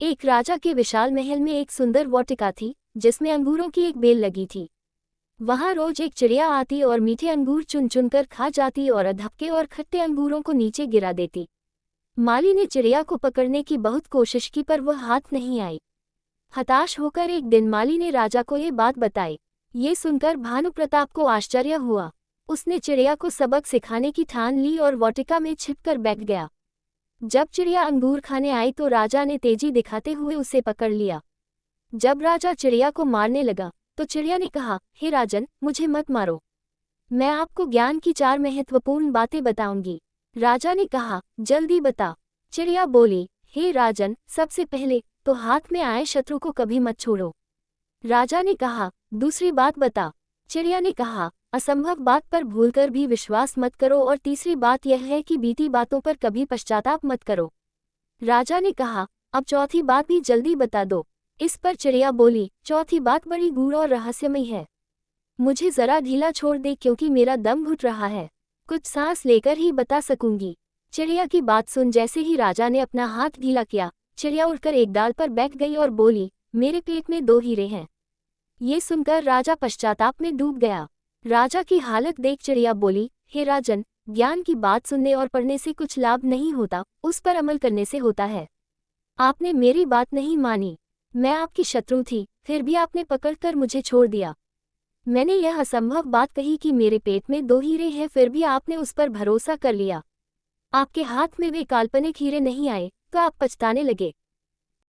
एक राजा के विशाल महल में एक सुंदर वाटिका थी, जिसमें अंगूरों की एक बेल लगी थी। वहां रोज एक चिड़िया आती और मीठे अंगूर चुन चुनकर खा जाती और अधपके और खट्टे अंगूरों को नीचे गिरा देती। माली ने चिड़िया को पकड़ने की बहुत कोशिश की, पर वह हाथ नहीं आई। हताश होकर एक दिन माली ने राजा को ये बात बताई। ये सुनकर भानु प्रताप को आश्चर्य हुआ। उसने चिड़िया को सबक सिखाने की ठान ली और वाटिका में छिपकर बैठ गया। जब चिड़िया अंगूर खाने आई तो राजा ने तेजी दिखाते हुए उसे पकड़ लिया। जब राजा चिड़िया को मारने लगा तो चिड़िया ने कहा, हे राजन, मुझे मत मारो, मैं आपको ज्ञान की 4 महत्वपूर्ण बातें बताऊंगी। राजा ने कहा, जल्दी बता। चिड़िया बोली, हे राजन, सबसे पहले तो हाथ में आए शत्रु को कभी मत छोड़ो। राजा ने कहा, दूसरी बात बता। चिड़िया ने कहा, असंभव बात पर भूलकर भी विश्वास मत करो, और तीसरी बात यह है कि बीती बातों पर कभी पश्चाताप मत करो। राजा ने कहा, अब चौथी बात भी जल्दी बता दो। इस पर चिड़िया बोली, चौथी बात बड़ी गूढ़ और रहस्यमय है, मुझे जरा ढीला छोड़ दे क्योंकि मेरा दम घुट रहा है, कुछ सांस लेकर ही बता सकूंगी। चिड़िया की बात सुन जैसे ही राजा ने अपना हाथ ढीला किया, चिड़िया उड़कर एक डाल पर बैठ गई और बोली, मेरे पेट में 2 हीरे हैं। ये सुनकर राजा पश्चाताप में डूब गया। राजा की हालत देख चिड़िया बोली, हे राजन, ज्ञान की बात सुनने और पढ़ने से कुछ लाभ नहीं होता, उस पर अमल करने से होता है। आपने मेरी बात नहीं मानी, मैं आपकी शत्रु थी, फिर भी आपने पकड़कर मुझे छोड़ दिया। मैंने यह असंभव बात कही कि मेरे पेट में 2 हीरे हैं, फिर भी आपने उस पर भरोसा कर लिया। आपके हाथ में वे काल्पनिक हीरे नहीं आए तो आप पछताने लगे।